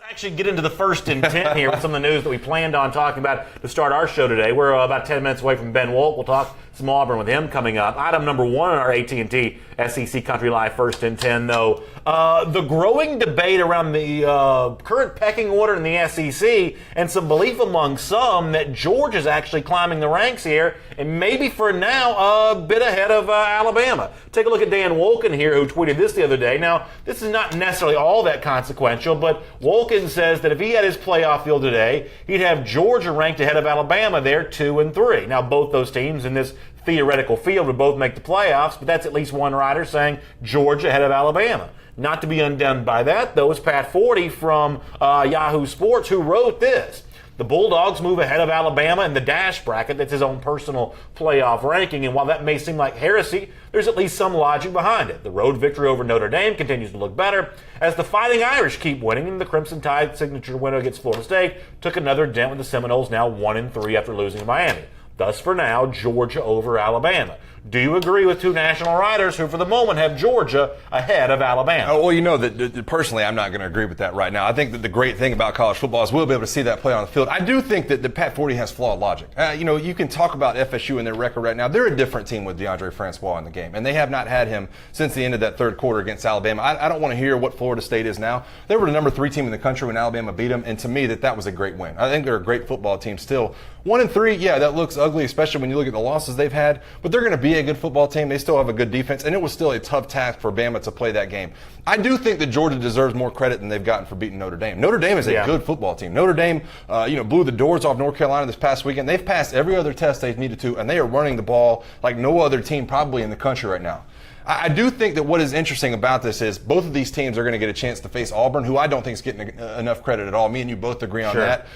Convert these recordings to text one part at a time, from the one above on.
Actually get into the first intent here with some of the news that we planned on talking about to start our show today. We're about 10 minutes away from Ben Wolk. We'll talk some Auburn with him coming up. Item number one on our AT&T SEC Country Live First and 10, though. The growing debate around the current pecking order in the SEC and some belief among some that Georgia's actually climbing the ranks here and maybe for now a bit ahead of Alabama. Take a look at Dan Wolken here, who tweeted this the other day. Now, this is not necessarily all that consequential, but Wolken says that if he had his playoff field today, he'd have Georgia ranked ahead of Alabama there 2 and 3. Now, both those teams in this theoretical field would both make the playoffs, but that's at least one writer saying Georgia ahead of Alabama. Not to be undone by that, though, is Pat Forty from Yahoo Sports, who wrote this. The Bulldogs move ahead of Alabama in the dash bracket. That's his own personal playoff ranking. And while that may seem like heresy, there's at least some logic behind it. The road victory over Notre Dame continues to look better as the Fighting Irish keep winning, and the Crimson Tide signature win against Florida State took another dent with the Seminoles now 1 and 3 after losing to Miami. Thus, for now, Georgia over Alabama. Do you agree with two national writers who, for the moment, have Georgia ahead of Alabama? Oh, well, you know that personally, I'm not going to agree with that right now. I think that the great thing about college football is we'll be able to see that play on the field. I do think that Pat Forty has flawed logic. You can talk about FSU and their record right now. They're a different team with DeAndre Francois in the game, and they have not had him since the end of that third quarter against Alabama. I don't want to hear what Florida State is now. They were the number 3 team in the country when Alabama beat them, and to me, that was a great win. I think they're a great football team still. 1 and 3, yeah, that looks ugly, especially when you look at the losses they've had, but they're going to be a good football team. They still have a good defense, and it was still a tough task for Bama to play that game. I do think that Georgia deserves more credit than they've gotten for beating Notre Dame. Notre Dame is a good football team. Notre Dame, blew the doors off North Carolina this past weekend. They've passed every other test they've needed to, and they are running the ball like no other team probably in the country right now. I do think that what is interesting about this is both of these teams are going to get a chance to face Auburn, who I don't think is getting enough credit at all. Me and you both agree on that.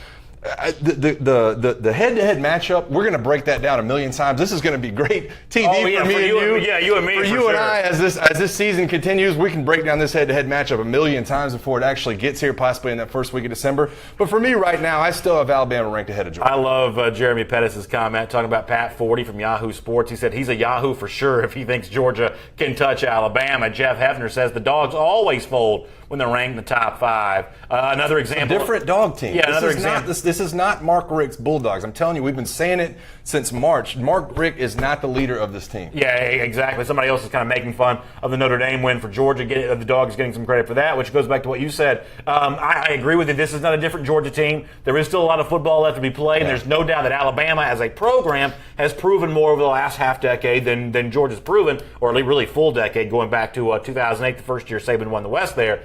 The head-to-head matchup, we're going to break that down a million times. This is going to be great TV for me and you. Yeah, you and me. For you and I, as this season continues, we can break down this head-to-head matchup a million times before it actually gets here, possibly in that first week of December. But for me right now, I still have Alabama ranked ahead of Georgia. I love Jeremy Pettis' comment talking about Pat Forty from Yahoo Sports. He said he's a Yahoo for sure if he thinks Georgia can touch Alabama. Jeff Hefner says the Dogs always fold when they're ranked in the top 5. Another example. A different dog team. Yeah, another example. This is not Mark Richt's Bulldogs. I'm telling you, we've been saying it since March. Mark Richt is not the leader of this team. Yeah, exactly. Somebody else is kind of making fun of the Notre Dame win for Georgia. The Dogs getting some credit for that, which goes back to what you said. I agree with you. This is not a different Georgia team. There is still a lot of football left to be played, and there's no doubt that Alabama as a program has proven more over the last half decade than Georgia's proven, or at least really full decade, going back to 2008, the first year Saban won the West there.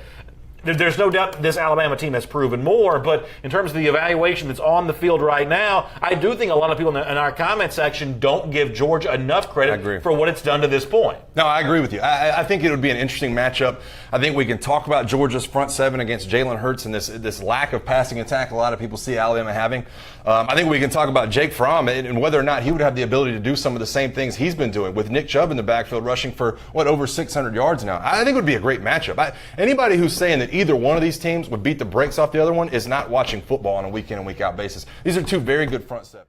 There's no doubt this Alabama team has proven more, but in terms of the evaluation that's on the field right now, I do think a lot of people in our comment section don't give Georgia enough credit for what it's done to this point. No, I agree with you. I think it would be an interesting matchup. I think we can talk about Georgia's front seven against Jalen Hurts and this lack of passing attack a lot of people see Alabama having. I think we can talk about Jake Fromm and whether or not he would have the ability to do some of the same things he's been doing with Nick Chubb in the backfield rushing for, over 600 yards now. I think it would be a great matchup. Anybody who's saying that either one of these teams would beat the brakes off the other one is not watching football on a week in and week out basis. These are two very good front sevens.